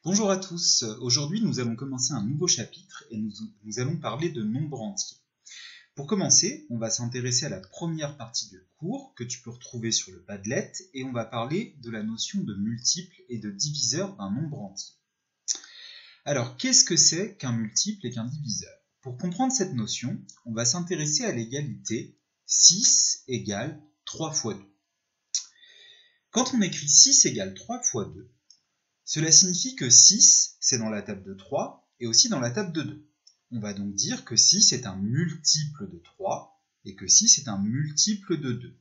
Bonjour à tous, aujourd'hui nous allons commencer un nouveau chapitre et nous allons parler de nombres entiers. Pour commencer, on va s'intéresser à la première partie du cours que tu peux retrouver sur le Padlet et on va parler de la notion de multiple et de diviseur d'un nombre entier. Alors, qu'est-ce que c'est qu'un multiple et qu'un diviseur? Pour comprendre cette notion, on va s'intéresser à l'égalité 6 égale 3 fois 2. Quand on écrit 6 égale 3 fois 2, cela signifie que 6, c'est dans la table de 3 et aussi dans la table de 2. On va donc dire que 6 est un multiple de 3 et que 6 est un multiple de 2.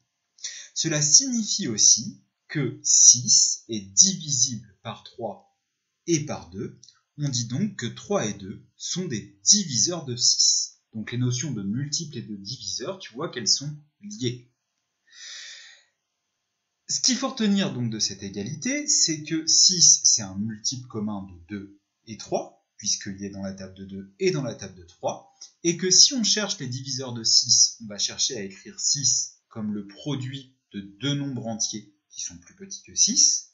Cela signifie aussi que 6 est divisible par 3 et par 2. On dit donc que 3 et 2 sont des diviseurs de 6. Donc les notions de multiple et de diviseur, tu vois qu'elles sont liées. Ce qu'il faut retenir donc de cette égalité, c'est que 6, c'est un multiple commun de 2 et 3, puisqu'il est dans la table de 2 et dans la table de 3, et que si on cherche les diviseurs de 6, on va chercher à écrire 6 comme le produit de deux nombres entiers qui sont plus petits que 6,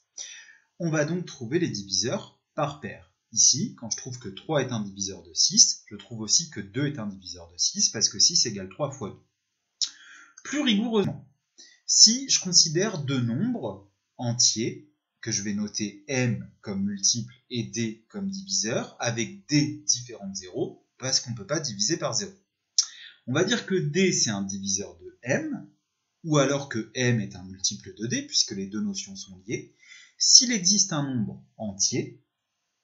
on va donc trouver les diviseurs par paire. Ici, quand je trouve que 3 est un diviseur de 6, je trouve aussi que 2 est un diviseur de 6, parce que 6 égale 3 fois 2. Plus rigoureusement, si je considère deux nombres entiers, que je vais noter m comme multiple et d comme diviseur, avec d différents de 0, parce qu'on ne peut pas diviser par 0. On va dire que d c'est un diviseur de m, ou alors que m est un multiple de d, puisque les deux notions sont liées, s'il existe un nombre entier,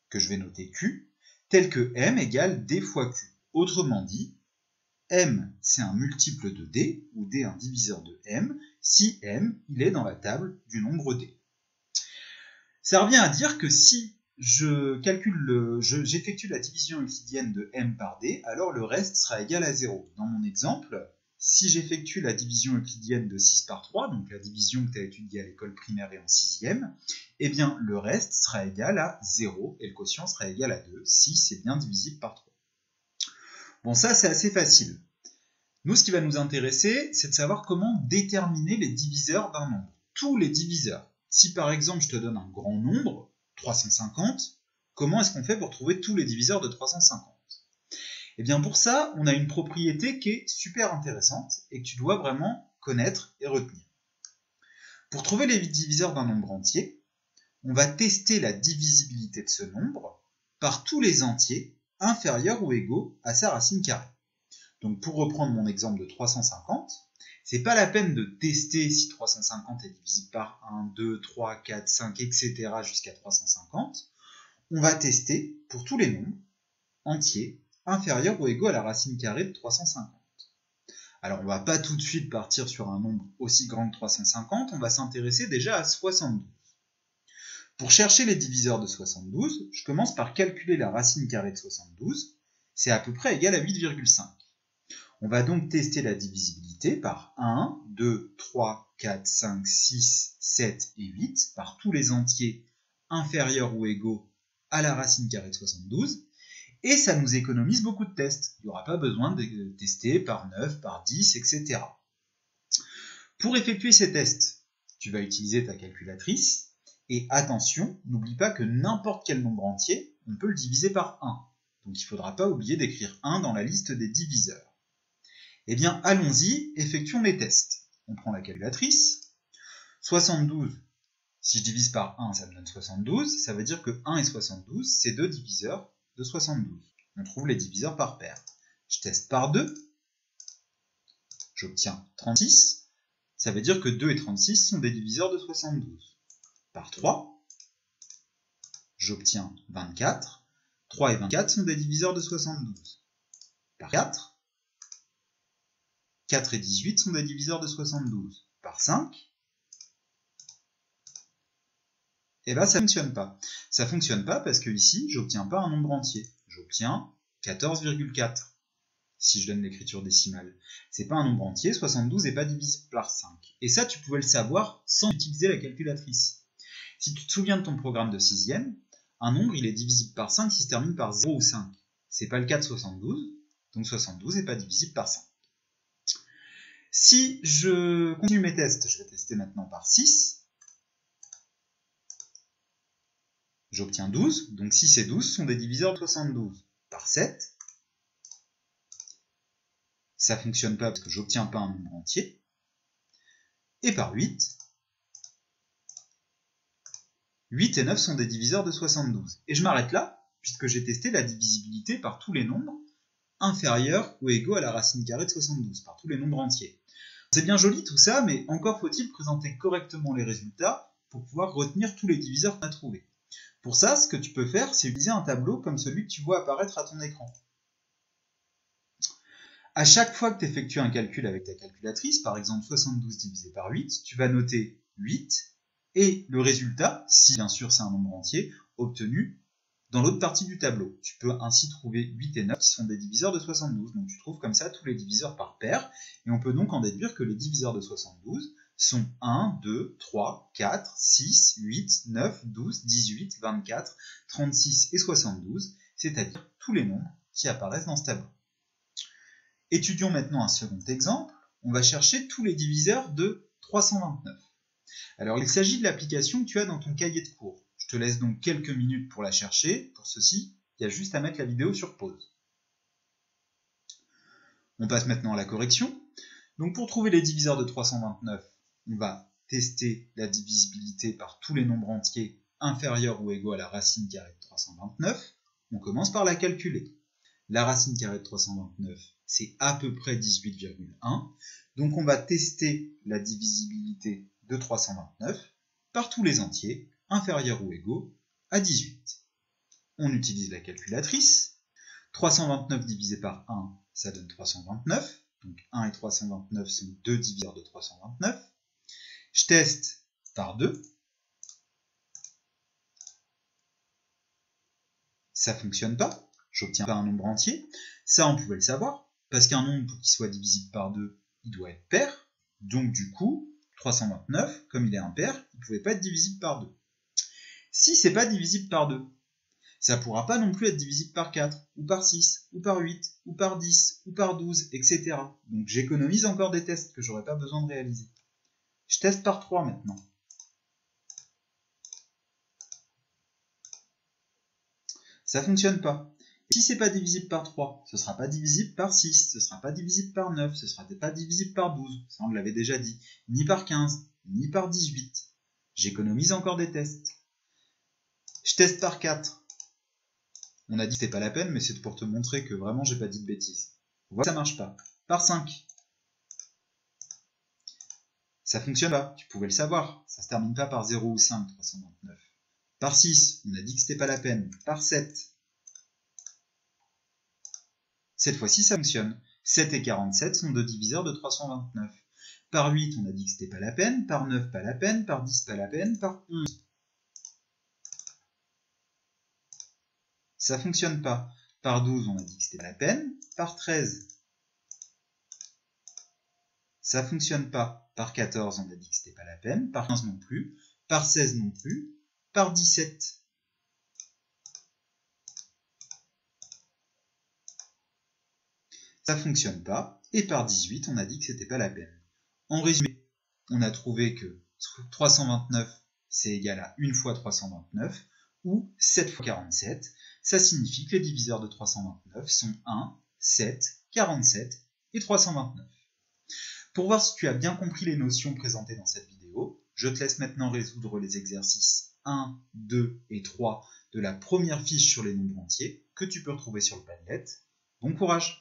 que je vais noter q, tel que m égale d fois q. Autrement dit, m c'est un multiple de d, ou d un diviseur de m, si m il est dans la table du nombre d. Ça revient à dire que si j'effectue la division euclidienne de m par d, alors le reste sera égal à 0. Dans mon exemple, si j'effectue la division euclidienne de 6 par 3, donc la division que tu as étudiée à l'école primaire et en 6e, eh bien le reste sera égal à 0 et le quotient sera égal à 2. 6 est bien divisible par 3. Bon, ça c'est assez facile. Nous, ce qui va nous intéresser, c'est de savoir comment déterminer les diviseurs d'un nombre. Tous les diviseurs. Si par exemple je te donne un grand nombre, 350, comment est-ce qu'on fait pour trouver tous les diviseurs de 350? Eh bien pour ça, on a une propriété qui est super intéressante et que tu dois vraiment connaître et retenir. Pour trouver les diviseurs d'un nombre entier, on va tester la divisibilité de ce nombre par tous les entiers inférieurs ou égaux à sa racine carrée. Donc pour reprendre mon exemple de 350, c'est pas la peine de tester si 350 est divisible par 1, 2, 3, 4, 5, etc. jusqu'à 350. On va tester pour tous les nombres entiers inférieurs ou égaux à la racine carrée de 350. Alors on va pas tout de suite partir sur un nombre aussi grand que 350, on va s'intéresser déjà à 72. Pour chercher les diviseurs de 72, je commence par calculer la racine carrée de 72, c'est à peu près égal à 8,5. On va donc tester la divisibilité par 1, 2, 3, 4, 5, 6, 7 et 8 par tous les entiers inférieurs ou égaux à la racine carrée de 72. Et ça nous économise beaucoup de tests. Il n'y aura pas besoin de tester par 9, par 10, etc. Pour effectuer ces tests, tu vas utiliser ta calculatrice. Et attention, n'oublie pas que n'importe quel nombre entier, on peut le diviser par 1. Donc il ne faudra pas oublier d'écrire 1 dans la liste des diviseurs. Eh bien, allons-y, effectuons les tests. On prend la calculatrice. 72, si je divise par 1, ça me donne 72. Ça veut dire que 1 et 72, c'est deux diviseurs de 72. On trouve les diviseurs par paire. Je teste par 2. J'obtiens 36. Ça veut dire que 2 et 36 sont des diviseurs de 72. Par 3, j'obtiens 24. 3 et 24 sont des diviseurs de 72. Par 4, 4 et 18 sont des diviseurs de 72. Par 5, et là ça ne fonctionne pas. Ça ne fonctionne pas parce que ici, j'obtiens pas un nombre entier. J'obtiens 14,4 si je donne l'écriture décimale. C'est pas un nombre entier, 72 n'est pas divisible par 5. Et ça, tu pouvais le savoir sans utiliser la calculatrice. Si tu te souviens de ton programme de 6e, un nombre il est divisible par 5 s'il se termine par 0 ou 5. C'est pas le cas de 72, donc 72 n'est pas divisible par 5. Si je continue mes tests, je vais tester maintenant par 6. j'obtiens 12. Donc 6 et 12 sont des diviseurs de 72. Par 7, ça ne fonctionne pas parce que j'obtiens pas un nombre entier. Et par 8, 8 et 9 sont des diviseurs de 72. Et je m'arrête là, puisque j'ai testé la divisibilité par tous les nombres inférieurs ou égaux à la racine carrée de 72, par tous les nombres entiers. C'est bien joli tout ça, mais encore faut-il présenter correctement les résultats pour pouvoir retenir tous les diviseurs qu'on a trouvés. Pour ça, ce que tu peux faire, c'est utiliser un tableau comme celui que tu vois apparaître à ton écran. À chaque fois que tu effectues un calcul avec ta calculatrice, par exemple 72 divisé par 8, tu vas noter 8 et le résultat, si bien sûr c'est un nombre entier, obtenu dans l'autre partie du tableau. Tu peux ainsi trouver 8 et 9 qui sont des diviseurs de 72. Donc tu trouves comme ça tous les diviseurs par paire. Et on peut donc en déduire que les diviseurs de 72 sont 1, 2, 3, 4, 6, 8, 9, 12, 18, 24, 36 et 72, c'est-à-dire tous les nombres qui apparaissent dans ce tableau. Étudions maintenant un second exemple. On va chercher tous les diviseurs de 329. Alors il s'agit de l'application que tu as dans ton cahier de cours. Je te laisse donc quelques minutes pour la chercher. Pour ceci, il y a juste à mettre la vidéo sur pause. On passe maintenant à la correction. Donc pour trouver les diviseurs de 329, on va tester la divisibilité par tous les nombres entiers inférieurs ou égaux à la racine carrée de 329. On commence par la calculer. La racine carrée de 329, c'est à peu près 18,1. Donc on va tester la divisibilité de 329 par tous les entiers inférieurs ou égaux à 18. On utilise la calculatrice. 329 divisé par 1, ça donne 329. Donc 1 et 329 sont deux diviseurs de 329. Je teste par 2. Ça ne fonctionne pas. J'obtiens pas un nombre entier. Ça, on pouvait le savoir, parce qu'un nombre, pour qu'il soit divisible par 2, il doit être pair. Donc du coup, 329, comme il est impair, il ne pouvait pas être divisible par 2. Si c'est pas divisible par 2, ça ne pourra pas non plus être divisible par 4, ou par 6, ou par 8, ou par 10, ou par 12, etc. Donc j'économise encore des tests que j'aurais pas besoin de réaliser. Je teste par 3 maintenant. Ça ne fonctionne pas. Et si c'est pas divisible par 3, ce sera pas divisible par 6, ce sera pas divisible par 9, ce sera pas divisible par 12, ça on l'avait déjà dit, ni par 15, ni par 18. J'économise encore des tests. Je teste par 4. On a dit que c'était pas la peine, mais c'est pour te montrer que vraiment j'ai pas dit de bêtises. Voilà, ça marche pas. Par 5. Ça fonctionne pas, tu pouvais le savoir. Ça se termine pas par 0 ou 5, 329. Par 6, on a dit que c'était pas la peine. Par 7. Cette fois-ci, ça fonctionne. 7 et 47 sont deux diviseurs de 329. Par 8, on a dit que c'était pas la peine. Par 9, pas la peine. Par 10, pas la peine. Par 11. Ça fonctionne pas. Par 12, on a dit que c'était pas la peine. Par 13, ça fonctionne pas. Par 14, on a dit que c'était pas la peine. Par 15 non plus. Par 16 non plus. Par 17. Ça fonctionne pas. Et par 18, on a dit que c'était pas la peine. En résumé, on a trouvé que 329, c'est égal à 1 fois 329, ou 7 fois 47. Ça signifie que les diviseurs de 329 sont 1, 7, 47 et 329. Pour voir si tu as bien compris les notions présentées dans cette vidéo, je te laisse maintenant résoudre les exercices 1, 2 et 3 de la première fiche sur les nombres entiers que tu peux retrouver sur le Padlet. Bon courage!